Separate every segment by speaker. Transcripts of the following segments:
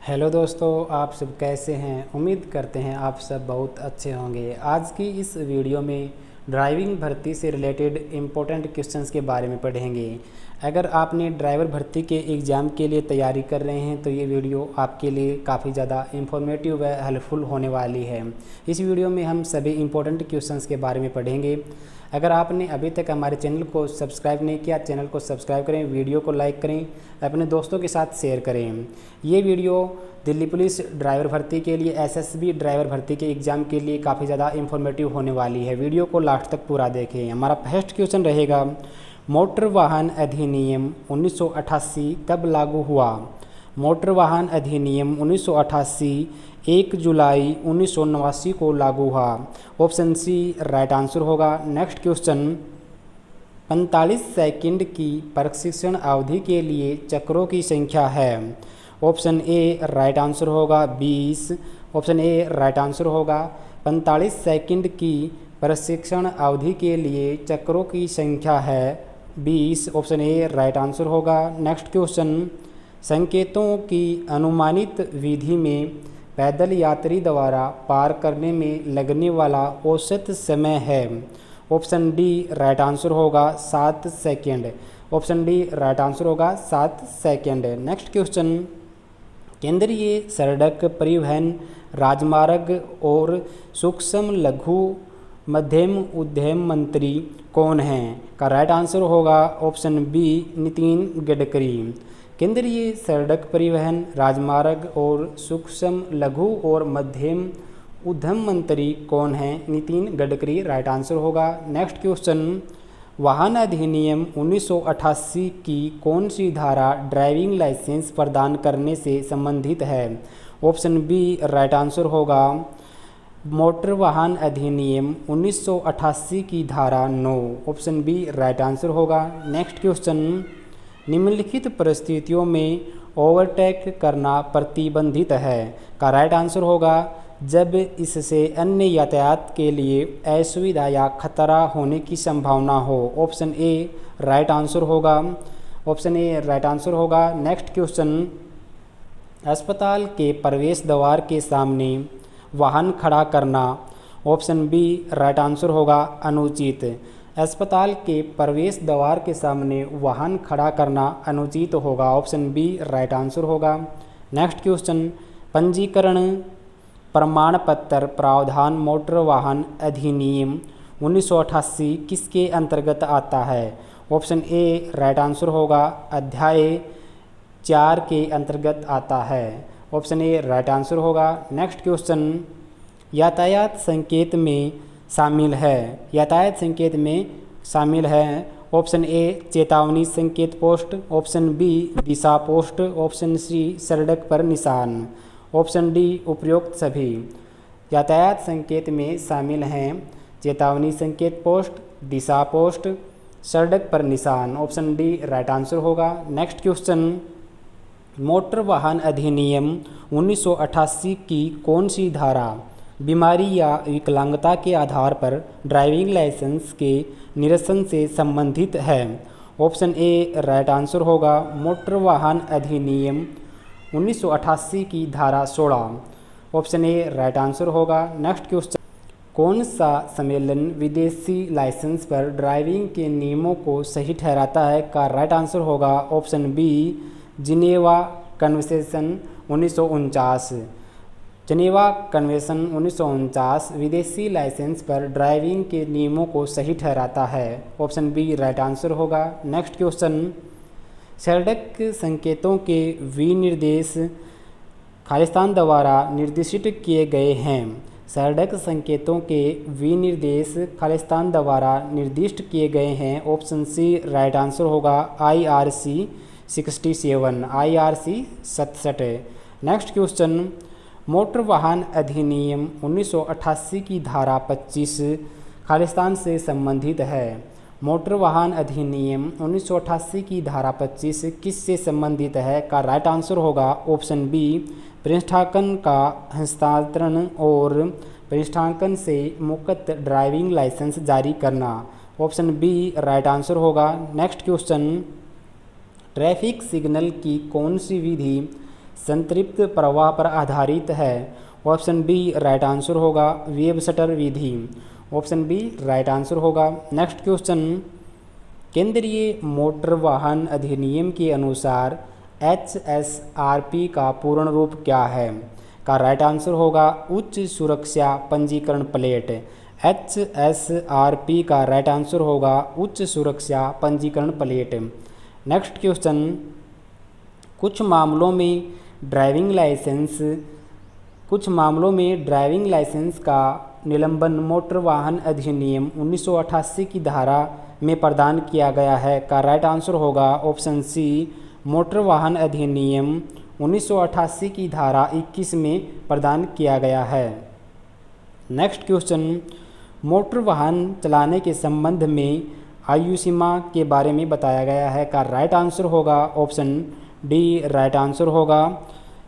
Speaker 1: Hello दोस्तों, आप सब कैसे हैं। उम्मीद करते हैं आप सब बहुत अच्छे होंगे। आज की इस वीडियो में ड्राइविंग भर्ती से रिलेटेड इम्पोर्टेंट क्वेश्चंस के बारे में पढ़ेंगे। अगर आपने ड्राइवर भर्ती के एग्ज़ाम के लिए तैयारी कर रहे हैं तो ये वीडियो आपके लिए काफ़ी ज़्यादा इंफॉर्मेटिव व हेल्पफुल होने वाली है। इस वीडियो में हम सभी इम्पोर्टेंट क्वेश्चंस के बारे में पढ़ेंगे। अगर आपने अभी तक हमारे चैनल को सब्सक्राइब नहीं किया, चैनल को सब्सक्राइब करें, वीडियो को लाइक करें, अपने दोस्तों के साथ शेयर करें। ये वीडियो दिल्ली पुलिस ड्राइवर भर्ती के लिए, एसएसबी ड्राइवर भर्ती के एग्ज़ाम के लिए काफ़ी ज़्यादा इंफॉर्मेटिव होने वाली है। वीडियो को लास्ट तक पूरा देखें। हमारा फर्स्ट क्वेश्चन रहेगा, मोटर वाहन अधिनियम 1988 कब लागू हुआ। मोटर वाहन अधिनियम 1988 1 जुलाई 1989 को लागू हुआ। ऑप्शन सी राइट आंसर होगा। नेक्स्ट क्वेश्चन, 45 सेकंड की प्रशिक्षण अवधि के लिए चक्रों की संख्या है। ऑप्शन ए राइट आंसर होगा 20। ऑप्शन ए राइट आंसर होगा। 45 सेकंड की प्रशिक्षण अवधि के लिए चक्रों की संख्या है 20। ऑप्शन ए राइट आंसर होगा। नेक्स्ट क्वेश्चन, संकेतों की अनुमानित विधि में पैदल यात्री द्वारा पार करने में लगने वाला औसत समय है। ऑप्शन डी राइट आंसर होगा 7 second. Option D right answer होगा 7 सेकेंड। नेक्स्ट क्वेश्चन, केंद्रीय सड़क परिवहन, राजमार्ग और सूक्ष्म लघु मध्यम उद्यम मंत्री कौन हैं का राइट आंसर होगा। Option B Nitin Gadkari. केंद्रीय सड़क परिवहन, राजमार्ग और सूक्ष्म लघु और मध्यम उद्यम मंत्री कौन हैं। नितिन गडकरी राइट आंसर होगा। नेक्स्ट क्वेश्चन, वाहन अधिनियम 1988 की कौन सी धारा ड्राइविंग लाइसेंस प्रदान करने से संबंधित है। ऑप्शन बी राइट आंसर होगा। मोटर वाहन अधिनियम 1988 की धारा 9। ऑप्शन बी राइट आंसर होगा। नेक्स्ट क्वेश्चन, निम्नलिखित परिस्थितियों में ओवरटेक करना प्रतिबंधित है का राइट आंसर होगा जब इससे अन्य यातायात के लिए असुविधा या खतरा होने की संभावना हो। ऑप्शन ए राइट आंसर होगा। ऑप्शन ए राइट आंसर होगा। नेक्स्ट क्वेश्चन, अस्पताल के प्रवेश द्वार के सामने वाहन खड़ा करना। ऑप्शन बी राइट आंसर होगा अनुचित। अस्पताल के प्रवेश द्वार के सामने वाहन खड़ा करना अनुचित होगा। ऑप्शन बी राइट आंसर होगा। नेक्स्ट क्वेश्चन, पंजीकरण प्रमाण पत्र प्रावधान मोटर वाहन अधिनियम 1988 किसके अंतर्गत आता है। ऑप्शन ए राइट आंसर होगा अध्याय 4 के अंतर्गत आता है। ऑप्शन ए राइट आंसर होगा। नेक्स्ट क्वेश्चन, यातायात संकेत में शामिल है। यातायात संकेत में शामिल है। ऑप्शन ए चेतावनी संकेत पोस्ट। ऑप्शन बी दिशा पोस्ट। ऑप्शन सी सड़क पर निशान। ऑप्शन डी उपरोक्त सभी। यातायात संकेत में शामिल हैं चेतावनी संकेत पोस्ट, दिशा पोस्ट, सड़क पर निशान। ऑप्शन डी राइट आंसर होगा। नेक्स्ट क्वेश्चन, मोटर वाहन अधिनियम 1988 की कौन सी धारा बीमारी या विकलांगता के आधार पर ड्राइविंग लाइसेंस के निरसन से संबंधित है। ऑप्शन ए राइट आंसर होगा। मोटर वाहन अधिनियम 1988 की धारा 16। ऑप्शन ए राइट आंसर होगा। नेक्स्ट क्वेश्चन, कौन सा सम्मेलन विदेशी लाइसेंस पर ड्राइविंग के नियमों को सही ठहराता है का राइट आंसर होगा। Option B Geneva convention 1949। Geneva convention 1949 विदेशी लाइसेंस पर ड्राइविंग के नियमों को सही ठहराता है। ऑप्शन बी राइट आंसर होगा। नेक्स्ट क्वेश्चन, सड़क संकेतों के विनिर्देश खालिस्तान द्वारा निर्दिष्ट किए गए हैं। सड़क संकेतों के विनिर्देश खालिस्तान द्वारा निर्दिष्ट किए गए हैं। ऑप्शन सी राइट आंसर होगा IRC 67। IRC 67। Next question, motor वाहन अधिनियम 1988 की धारा 25 खालिस्तान से संबंधित है। मोटर वाहन अधिनियम 1988 की धारा 25 किससे संबंधित है का राइट आंसर होगा। ऑप्शन बी पृष्ठांकन का हस्तांतरण और पृष्ठांकन से मुक्त ड्राइविंग लाइसेंस जारी करना। ऑप्शन बी राइट आंसर होगा। नेक्स्ट क्वेश्चन, ट्रैफिक सिग्नल की कौन सी विधि संतृप्त प्रवाह पर आधारित है। ऑप्शन बी राइट आंसर होगा वेबस्टर विधि। ऑप्शन बी राइट आंसर होगा। नेक्स्ट क्वेश्चन, केंद्रीय मोटर वाहन अधिनियम के अनुसार HSRP का पूर्ण रूप क्या है? का राइट आंसर होगा उच्च सुरक्षा पंजीकरण प्लेट। HSRP का राइट आंसर होगा उच्च सुरक्षा पंजीकरण प्लेट। नेक्स्ट क्वेश्चन, कुछ मामलों में ड्राइविंग लाइसेंस का निलंबन मोटर वाहन अधिनियम 1988 की धारा में प्रदान किया गया है। का राइट आंसर होगा ऑप्शन सी मोटर वाहन अधिनियम 1988 की धारा 21 में प्रदान किया गया है। नेक्स्ट क्वेश्चन, मोटर वाहन चलाने के संबंध में आयु सीमा के बारे में बताया गया है। का राइट आंसर होगा ऑप्शन डी राइट आंसर होगा।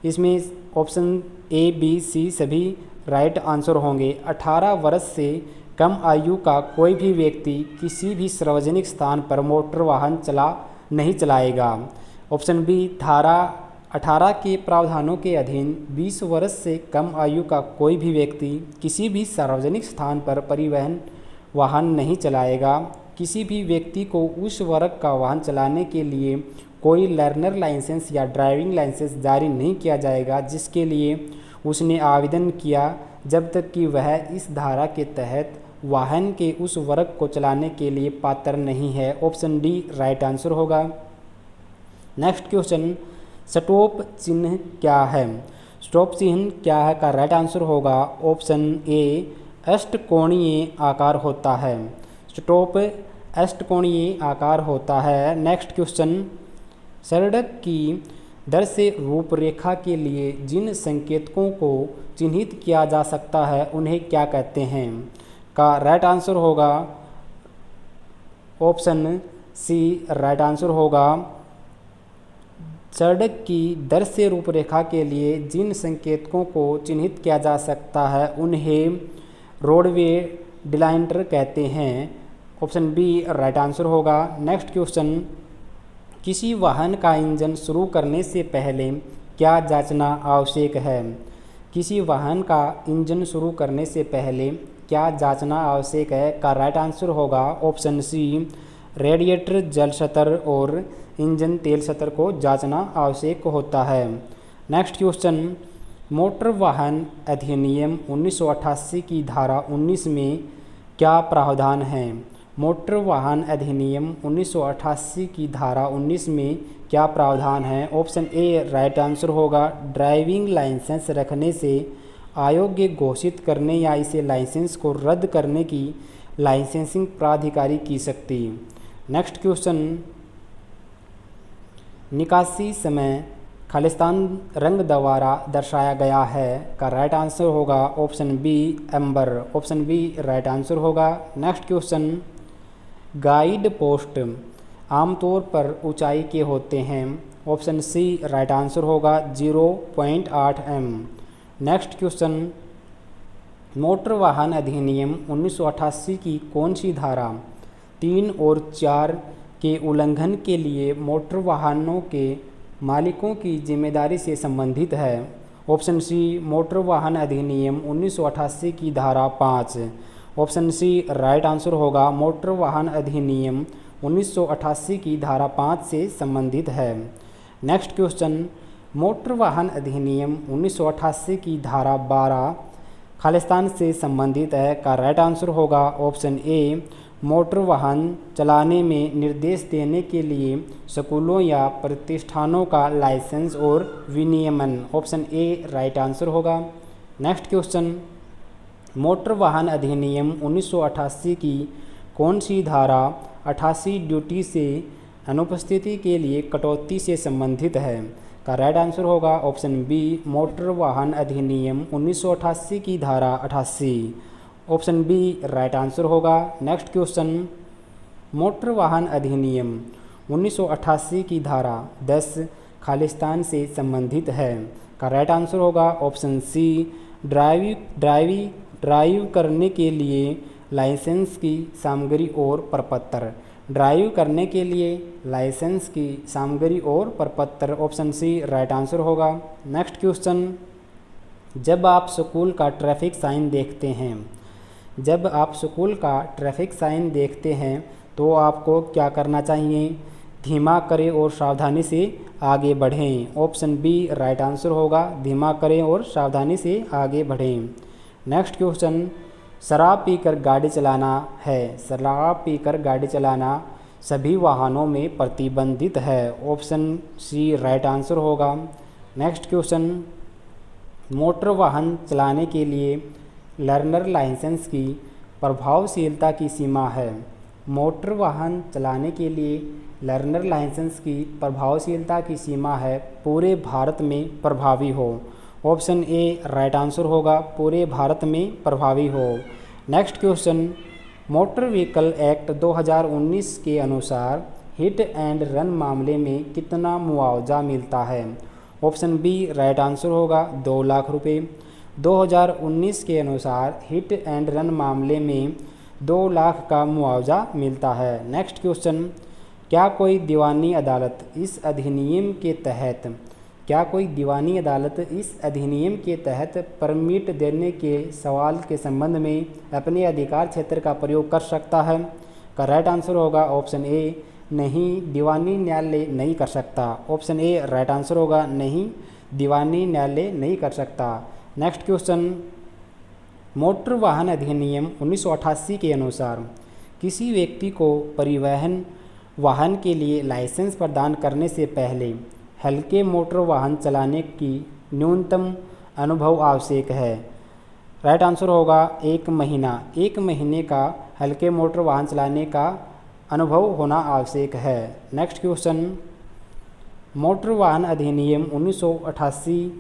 Speaker 1: इसमें ऑप्शन ए बी सी सभी राइट आंसर होंगे। 18 वर्ष से कम आयु का कोई भी व्यक्ति किसी भी सार्वजनिक स्थान पर मोटर वाहन नहीं चलाएगा। ऑप्शन बी धारा 18 के प्रावधानों के अधीन 20 वर्ष से कम आयु का कोई भी व्यक्ति किसी भी सार्वजनिक स्थान पर परिवहन वाहन नहीं चलाएगा। किसी भी व्यक्ति को उस वर्ग का वाहन चलाने के लिए कोई लर्नर लाइसेंस या ड्राइविंग लाइसेंस जारी नहीं किया जाएगा जिसके लिए उसने आवेदन किया, जब तक कि वह इस धारा के तहत वाहन के उस वर्ग को चलाने के लिए पात्र नहीं है। ऑप्शन डी राइट आंसर होगा। नेक्स्ट क्वेश्चन, स्टॉप चिन्ह क्या है? स्टॉप चिन्ह क्या है? का राइट आंसर होगा ऑप्शन ए अष्टकोणीय आकार होता है। स्टॉप अष्टकोणीय आकार होता है। नेक्स्ट क्वेश्चन, सड़क की दर से रूपरेखा के लिए जिन संकेतकों को चिन्हित किया जा सकता है उन्हें क्या कहते हैं? का राइट आंसर होगा ऑप्शन सी राइट आंसर होगा। सड़क की दर से रूपरेखा के लिए जिन संकेतकों को चिन्हित किया जा सकता है उन्हें रोडवे डिलाइटर कहते हैं। ऑप्शन बी राइट आंसर होगा। नेक्स्ट क्वेश्चन, किसी वाहन का इंजन शुरू करने से पहले क्या जांचना आवश्यक है? किसी वाहन का इंजन शुरू करने से पहले क्या जांचना आवश्यक है? का राइट आंसर होगा ऑप्शन सी रेडिएटर जल स्तर और इंजन तेल स्तर को जांचना आवश्यक होता है। नेक्स्ट क्वेश्चन, मोटर वाहन अधिनियम 1988 की धारा 19 में क्या प्रावधान है? मोटर वाहन अधिनियम 1988 की धारा 19 में क्या प्रावधान है? ऑप्शन ए राइट आंसर होगा। ड्राइविंग लाइसेंस रखने से अयोग्य घोषित करने या इसे लाइसेंस को रद्द करने की लाइसेंसिंग प्राधिकारी की शक्ति। नेक्स्ट क्वेश्चन, निकासी समय खालिस्तान रंग द्वारा दर्शाया गया है। का राइट आंसर होगा option B amber. Option B right answer होगा। नेक्स्ट क्वेश्चन, गाइड पोस्ट आमतौर पर ऊंचाई के होते हैं। ऑप्शन सी राइट आंसर होगा 0.8 m। नेक्स्ट क्वेश्चन, मोटर वाहन अधिनियम 1988 की कौन सी धारा 3 और 4 के उल्लंघन के लिए मोटर वाहनों के मालिकों की जिम्मेदारी से संबंधित है? ऑप्शन सी मोटर वाहन अधिनियम 1988 की धारा 5। ऑप्शन सी राइट आंसर होगा। मोटर वाहन अधिनियम 1988 की धारा 5 से संबंधित है। नेक्स्ट क्वेश्चन, मोटर वाहन अधिनियम 1988 की धारा 12 खालिस्तान से संबंधित है। का राइट आंसर होगा ऑप्शन ए मोटर वाहन चलाने में निर्देश देने के लिए स्कूलों या प्रतिष्ठानों का लाइसेंस और विनियमन। ऑप्शन ए राइट आंसर होगा। नेक्स्ट क्वेश्चन, मोटर वाहन अधिनियम 1988 की कौन सी धारा 88 ड्यूटी से अनुपस्थिति के लिए कटौती से संबंधित है? का राइट आंसर होगा ऑप्शन बी मोटर वाहन अधिनियम 1988 की धारा 88। ऑप्शन बी राइट आंसर होगा। नेक्स्ट क्वेश्चन, मोटर वाहन अधिनियम 1988 की धारा 10 खालिस्तान से संबंधित है। का राइट आंसर होगा ऑप्शन सी ड्राइव करने के लिए लाइसेंस की सामग्री और प्रपत्र। ड्राइव करने के लिए लाइसेंस की सामग्री और प्रपत्र। ऑप्शन सी राइट आंसर होगा। नेक्स्ट क्वेश्चन, जब आप स्कूल का ट्रैफिक साइन देखते हैं, जब आप स्कूल का ट्रैफिक साइन देखते हैं तो आपको क्या करना चाहिए? धीमा करें और सावधानी से आगे बढ़ें। ऑप्शन बी राइट आंसर होगा, धीमा करें और सावधानी से आगे बढ़ें। नेक्स्ट क्वेश्चन, शराब पीकर गाड़ी चलाना है, शराब पीकर गाड़ी चलाना सभी वाहनों में प्रतिबंधित है। ऑप्शन सी राइट आंसर होगा। नेक्स्ट क्वेश्चन, मोटर वाहन चलाने के लिए लर्नर लाइसेंस की प्रभावशीलता की सीमा है। मोटर वाहन चलाने के लिए लर्नर लाइसेंस की प्रभावशीलता की सीमा है पूरे भारत में प्रभावी हो। ऑप्शन ए राइट आंसर होगा, पूरे भारत में प्रभावी हो। Next question, motor vehicle act 2019 के अनुसार हिट एंड रन मामले में कितना मुआवजा मिलता है? ऑप्शन बी राइट आंसर होगा, 2 लाख रुपये। 2019 के अनुसार हिट एंड रन मामले में 2 लाख का मुआवजा मिलता है। नेक्स्ट क्वेश्चन, क्या कोई दीवानी अदालत इस अधिनियम के तहत परमिट देने के सवाल के संबंध में अपने अधिकार क्षेत्र का प्रयोग कर सकता है? का राइट आंसर होगा ऑप्शन ए नहीं, दीवानी न्यायालय नहीं कर सकता। ऑप्शन ए राइट आंसर होगा, नहीं, दीवानी न्यायालय नहीं कर सकता। नेक्स्ट क्वेश्चन, मोटर वाहन अधिनियम 1988 के अनुसार किसी व्यक्ति को परिवहन वाहन के लिए लाइसेंस प्रदान करने से पहले हल्के मोटर वाहन चलाने की न्यूनतम अनुभव आवश्यक है। राइट आंसर होगा 1 महीना, 1 महीने का हल्के मोटर वाहन चलाने का अनुभव होना आवश्यक है। नेक्स्ट क्वेश्चन, मोटर वाहन अधिनियम 1988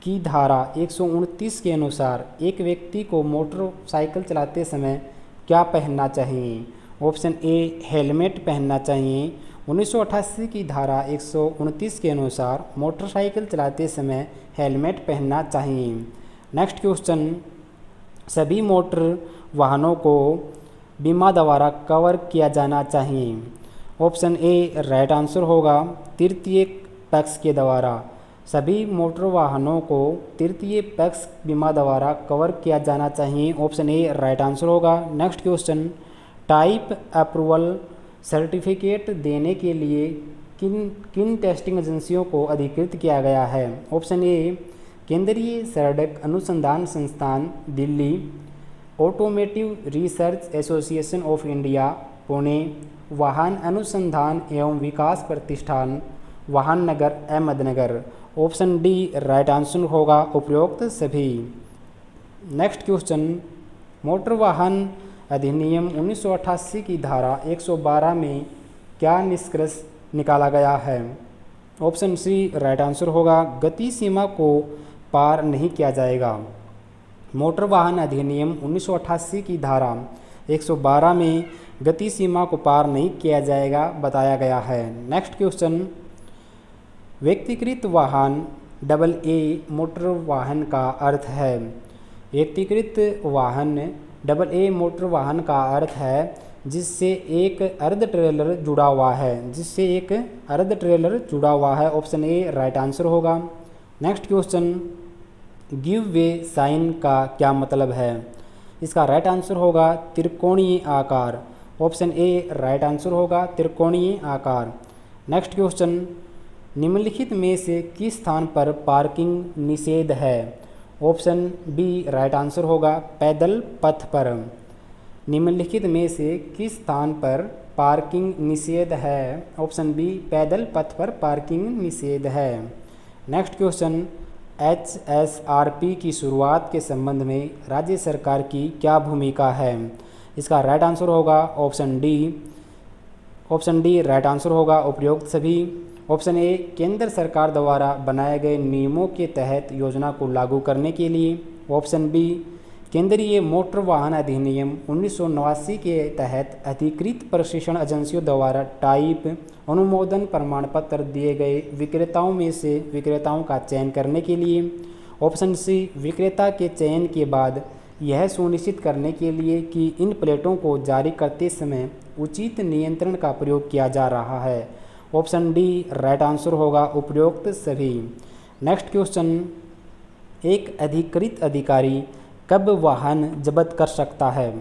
Speaker 1: की धारा 129 के अनुसार एक व्यक्ति को मोटरसाइकिल चलाते समय क्या पहनना चाहिए? ऑप्शन ए हेलमेट पहनना चाहिए। 1988 की धारा 129 के अनुसार मोटरसाइकिल चलाते समय हेलमेट पहनना चाहिए। नेक्स्ट क्वेश्चन, सभी मोटर वाहनों को बीमा द्वारा कवर किया जाना चाहिए। ऑप्शन ए राइट आंसर होगा, तृतीय पक्ष के द्वारा। सभी मोटर वाहनों को तृतीय पक्ष बीमा द्वारा कवर किया जाना चाहिए। ऑप्शन ए राइट आंसर होगा। Next question, type approval certificate देने के लिए किन टेस्टिंग एजेंसियों को अधिकृत किया गया है? ऑप्शन ए केंद्रीय सड़क अनुसंधान संस्थान Delhi, automotive research association of India Pune, वाहन अनुसंधान एवं विकास प्रतिष्ठान वाहन नगर Ahmednagar. Option D right answer होगा, उपरोक्त सभी। नेक्स्ट क्वेश्चन, मोटर वाहन अधिनियम 1988 की धारा 112 में क्या निष्कर्ष निकाला गया है? ऑप्शन सी राइट आंसर होगा, गति सीमा को पार नहीं किया जाएगा। मोटर वाहन अधिनियम 1988 की धारा 112 में गति सीमा को पार नहीं किया जाएगा बताया गया है। नेक्स्ट क्वेश्चन, व्यक्तिगत वाहन AA मोटर वाहन का अर्थ है। व्यक्तिगत वाहन AA मोटर वाहन का अर्थ है जिससे एक अर्ध ट्रेलर जुड़ा हुआ है। ऑप्शन ए राइट आंसर होगा। Next question, give way sign का क्या मतलब है? इसका राइट आंसर होगा त्रिकोणीय आकार। ऑप्शन ए राइट आंसर होगा, त्रिकोणीय आकार। नेक्स्ट क्वेश्चन, निम्नलिखित में से किस स्थान पर पार्किंग निषेध है? ऑप्शन बी राइट आंसर होगा, पैदल पथ पर। निम्नलिखित में से किस स्थान पर पार्किंग निषेध है? ऑप्शन बी पैदल पथ पर पार्किंग निषेध है। नेक्स्ट क्वेश्चन, HSRP की शुरुआत के संबंध में राज्य सरकार की क्या भूमिका है? इसका राइट आंसर होगा ऑप्शन डी राइट आंसर होगा, उपरोक्त सभी। ऑप्शन ए केंद्र सरकार द्वारा बनाए गए नियमों के तहत योजना को लागू करने के लिए। ऑप्शन बी केंद्रीय मोटर वाहन अधिनियम 1989 के तहत अधिकृत प्रशिक्षण एजेंसियों द्वारा टाइप अनुमोदन प्रमाण पत्र दिए गए विक्रेताओं में से विक्रेताओं का चयन करने के लिए। ऑप्शन सी विक्रेता के चयन के बाद यह सुनिश्चित करने के लिए कि इन प्लेटों को जारी करते समय उचित नियंत्रण का प्रयोग किया जा रहा है। ऑप्शन डी राइट आंसर होगा उपरोक्त सभी। नेक्स्ट क्वेश्चन, एक अधिकृत अधिकारी कब वाहन जब्त कर सकता है?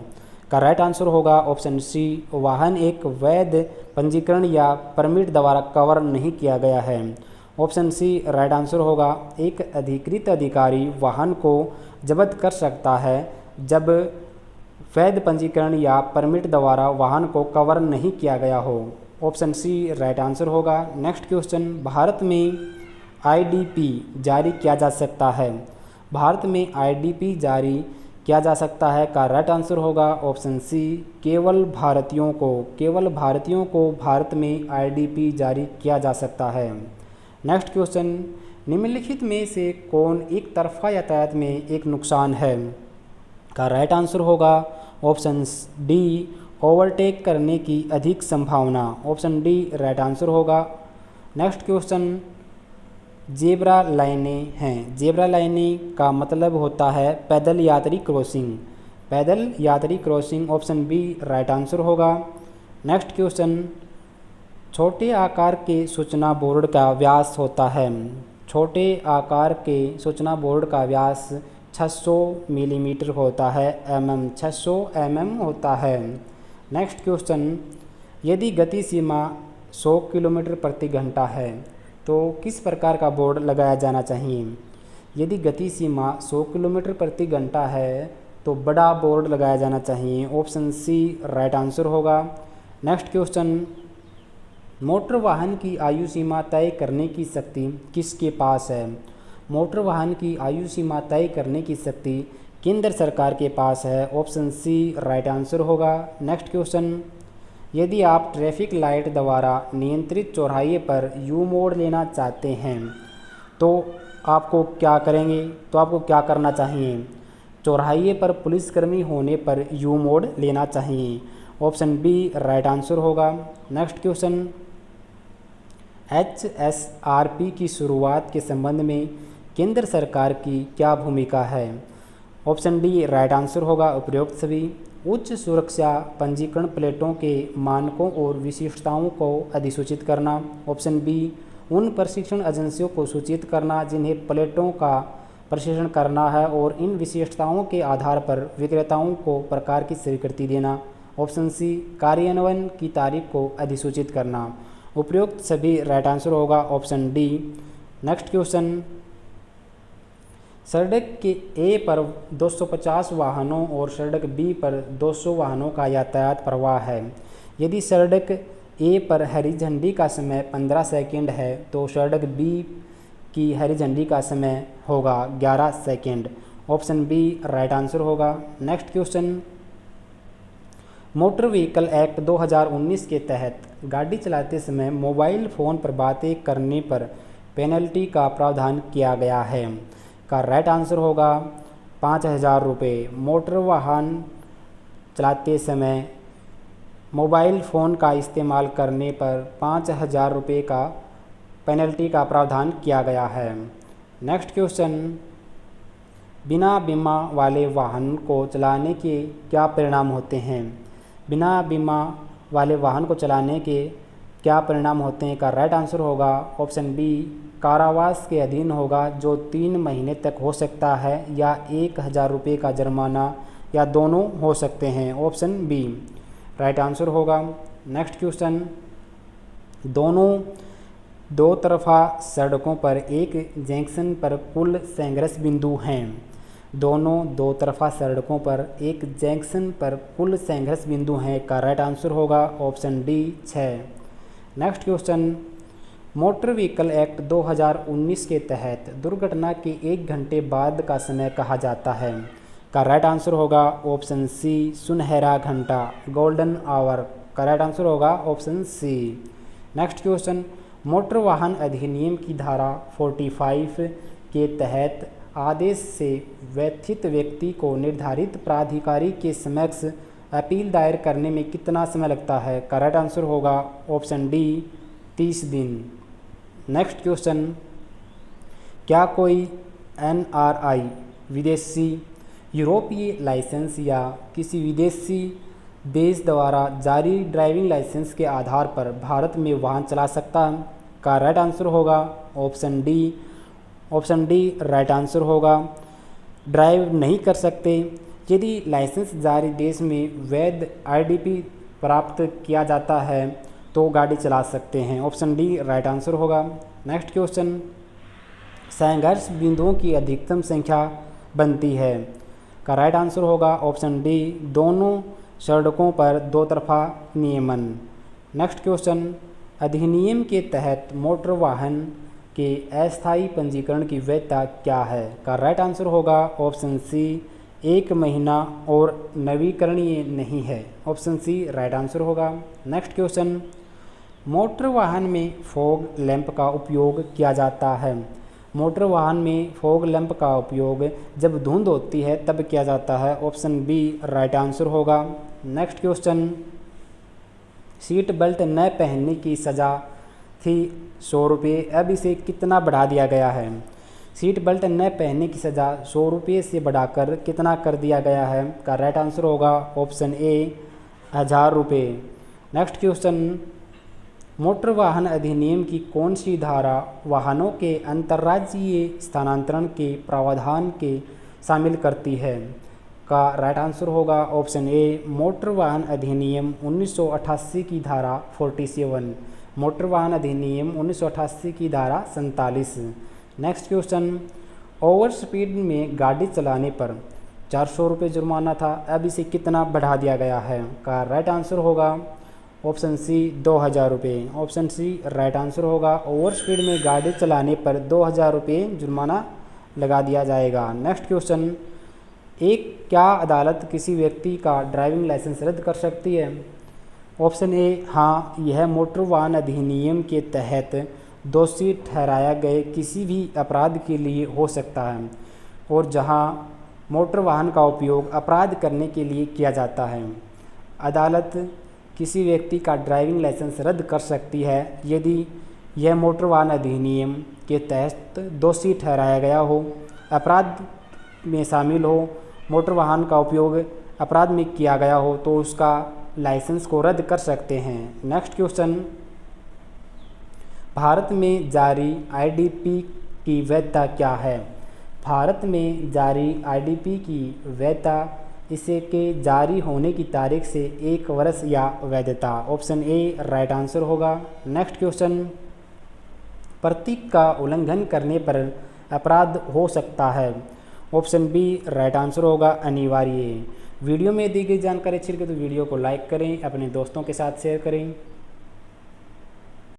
Speaker 1: का राइट आंसर होगा ऑप्शन सी, वाहन एक वैध पंजीकरण या परमिट द्वारा कवर नहीं किया गया है। ऑप्शन सी राइट आंसर होगा, एक अधिकृत अधिकारी वाहन को जब्त कर सकता है जब वैध पंजीकरण या परमिट द्वारा वाहन को कवर नहीं किया गया हो। ऑप्शन सी राइट आंसर होगा। नेक्स्ट क्वेश्चन, भारत में आईडीपी जारी किया जा सकता है? भारत में आईडीपी जारी किया जा सकता है का राइट आंसर होगा ऑप्शन सी, केवल भारतीयों को भारत में आईडीपी जारी किया जा सकता है। नेक्स्ट क्वेश्चन, निम्नलिखित में से कौन एक तरफा यातायात में एक नुकसान है? का राइट आंसर होगा ऑप्शन डी, ओवरटेक करने की अधिक संभावना। ऑप्शन डी राइट आंसर होगा। नेक्स्ट क्वेश्चन, जेब्रा लाइनें हैं। जेब्रा लाइनें का मतलब होता है पैदल यात्री crossing. Option B right answer होगा। नेक्स्ट क्वेश्चन, छोटे आकार के सूचना बोर्ड का व्यास होता है। छोटे आकार के सूचना बोर्ड का व्यास 600 मिलीमीटर होता है, 600 mm होता है। नेक्स्ट क्वेश्चन, यदि गति सीमा 100 किलोमीटर प्रति घंटा है तो किस प्रकार का बोर्ड लगाया जाना चाहिए? यदि गति सीमा 100 किलोमीटर प्रति घंटा है तो बड़ा बोर्ड लगाया जाना चाहिए। ऑप्शन सी राइट आंसर होगा। नेक्स्ट क्वेश्चन, मोटर वाहन की आयु सीमा तय करने की शक्ति किसके पास है? मोटर वाहन की आयु सीमा तय करने की शक्ति केंद्र सरकार के पास है। ऑप्शन सी राइट आंसर होगा। नेक्स्ट क्वेश्चन, यदि आप ट्रैफिक लाइट द्वारा नियंत्रित चौराहे पर यू मोड़ लेना चाहते हैं तो आपको क्या करेंगे? तो आपको क्या करना चाहिए? चौराहे पर पुलिसकर्मी होने पर यू मोड़ लेना चाहिए। ऑप्शन बी राइट आंसर होगा। नेक्स्ट क्वेश्चन, HSRP की शुरुआत के संबंध में केंद्र सरकार की क्या भूमिका है? ऑप्शन डी राइट आंसर होगा उपरोक्त सभी। उच्च सुरक्षा पंजीकरण प्लेटों के मानकों और विशिष्टताओं को अधिसूचित करना। ऑप्शन बी, उन प्रशिक्षण एजेंसियों को सूचित करना जिन्हें प्लेटों का प्रशिक्षण करना है और इन विशेषताओं के आधार पर विक्रेताओं को प्रकार की स्वीकृति देना। ऑप्शन सी, कार्यान्वयन की तारीख को अधिसूचित करना। उपरोक्त सभी राइट आंसर होगा ऑप्शन डी। नेक्स्ट क्वेश्चन, सड़क के ए पर 250 वाहनों और सड़क बी पर 200 वाहनों का यातायात प्रवाह है। यदि सड़क ए पर हरी झंडी का समय 15 सेकंड है तो सड़क बी की हरी झंडी का समय होगा 11 second. Option B right answer होगा। Next question, motor vehicle act 2019 के तहत गाड़ी चलाते समय मोबाइल फ़ोन पर बातें करने पर पेनल्टी का प्रावधान किया गया है का राइट आंसर होगा 5,000 रुपये। मोटर वाहन चलाते समय मोबाइल फ़ोन का इस्तेमाल करने पर 5,000 रुपये का पेनल्टी का प्रावधान किया गया है। नेक्स्ट क्वेश्चन, बिना बीमा वाले वाहन को चलाने के क्या परिणाम होते हैं? बिना बीमा वाले वाहन को चलाने के क्या परिणाम होते हैं का राइट आंसर होगा ऑप्शन बी, कारावास के अधीन होगा जो 3 महीने तक हो सकता है या 1,000 रुपये का जुर्माना या दोनों हो सकते हैं। ऑप्शन बी राइट आंसर होगा। नेक्स्ट क्वेश्चन, दो तरफा सड़कों पर एक जंक्शन पर कुल संघर्ष बिंदु हैं। दोनों दो तरफा सड़कों पर एक जंक्शन पर कुल संघर्ष बिंदु हैं का राइट आंसर होगा option D 6। Next question, motor vehicle act 2019 के तहत दुर्घटना के 1 घंटे बाद का समय कहा जाता है का राइट आंसर होगा ऑप्शन सी, सुनहरा घंटा, गोल्डन आवर का राइट आंसर होगा option C. Next question, motor वाहन अधिनियम की धारा 45 के तहत आदेश से व्यथित व्यक्ति को निर्धारित प्राधिकारी के समक्ष अपील दायर करने में कितना समय लगता है का राइट आंसर होगा ऑप्शन डी 30 दिन। नेक्स्ट क्वेश्चन, क्या कोई NRI विदेशी यूरोपीय लाइसेंस या किसी विदेशी देश द्वारा जारी ड्राइविंग लाइसेंस के आधार पर भारत में वाहन चला सकता है। का राइट आंसर होगा option D. Option D right answer होगा। ड्राइव नहीं कर सकते। यदि लाइसेंस जारी देश में वैध आईडीपी प्राप्त किया जाता है तो गाड़ी चला सकते हैं। ऑप्शन डी राइट आंसर होगा। नेक्स्ट क्वेश्चन, संघर्ष बिंदुओं की अधिकतम संख्या बनती है। का राइट आंसर होगा ऑप्शन डी, दोनों सड़कों पर दो तरफा नियमन। नेक्स्ट क्वेश्चन, अधिनियम के तहत मोटर वाहन के अस्थायी पंजीकरण की वैधता क्या है। का राइट आंसर होगा ऑप्शन सी, 1 महीना और नवीकरणीय नहीं है। ऑप्शन सी राइट आंसर होगा। नेक्स्ट क्वेश्चन, मोटर वाहन में फॉग लैंप का उपयोग किया जाता है। मोटर वाहन में फॉग लैंप का उपयोग जब धुंध होती है तब किया जाता है। ऑप्शन बी राइट आंसर होगा। नेक्स्ट क्वेश्चन, सीट बेल्ट न पहनने की सज़ा थी 100 रुपये, अब इसे कितना बढ़ा दिया गया है। सीट बेल्ट न पहनने की सज़ा 100 रुपये से बढ़ाकर कितना कर दिया गया है। का राइट आंसर होगा ऑप्शन ए, 1000 रुपये। नेक्स्ट क्वेश्चन, मोटर वाहन अधिनियम की कौन सी धारा वाहनों के अंतर्राज्यीय स्थानांतरण के प्रावधान के शामिल करती है। का राइट आंसर होगा ऑप्शन ए, मोटर वाहन अधिनियम 1988 की धारा 47। मोटर वाहन अधिनियम 1988 की धारा 47। नेक्स्ट क्वेश्चन, ओवर स्पीड में गाड़ी चलाने पर 400 रुपये जुर्माना था, अब इसे कितना बढ़ा दिया गया है। का राइट आंसर होगा ऑप्शन सी, 2000 रुपये। ऑप्शन सी राइट आंसर होगा। ओवर स्पीड में गाड़ी चलाने पर 2000 रुपये जुर्माना लगा दिया जाएगा। नेक्स्ट क्वेश्चन, क्या अदालत किसी व्यक्ति का ड्राइविंग लाइसेंस रद्द कर सकती है। ऑप्शन ए, हाँ, यह मोटर वाहन अधिनियम के तहत दोषी ठहराया गए किसी भी अपराध के लिए हो सकता है और जहां मोटर वाहन का उपयोग अपराध करने के लिए किया जाता है। अदालत किसी व्यक्ति का ड्राइविंग लाइसेंस रद्द कर सकती है यदि यह मोटर वाहन अधिनियम के तहत दोषी ठहराया गया हो, अपराध में शामिल हो, मोटर वाहन का उपयोग अपराध में किया गया हो तो उसका लाइसेंस को रद्द कर सकते हैं। नेक्स्ट क्वेश्चन, भारत में जारी आईडीपी की वैधता क्या है। भारत में जारी आईडीपी की वैधता इसे के जारी होने की तारीख से 1 वर्ष या वैधता। ऑप्शन ए राइट आंसर होगा। नेक्स्ट क्वेश्चन, प्रतीक का उल्लंघन करने पर अपराध हो सकता है। ऑप्शन बी राइट आंसर होगा, अनिवार्य। वीडियो में दी गई जानकारी अच्छी लगे तो वीडियो को लाइक करें, अपने दोस्तों के साथ शेयर करें।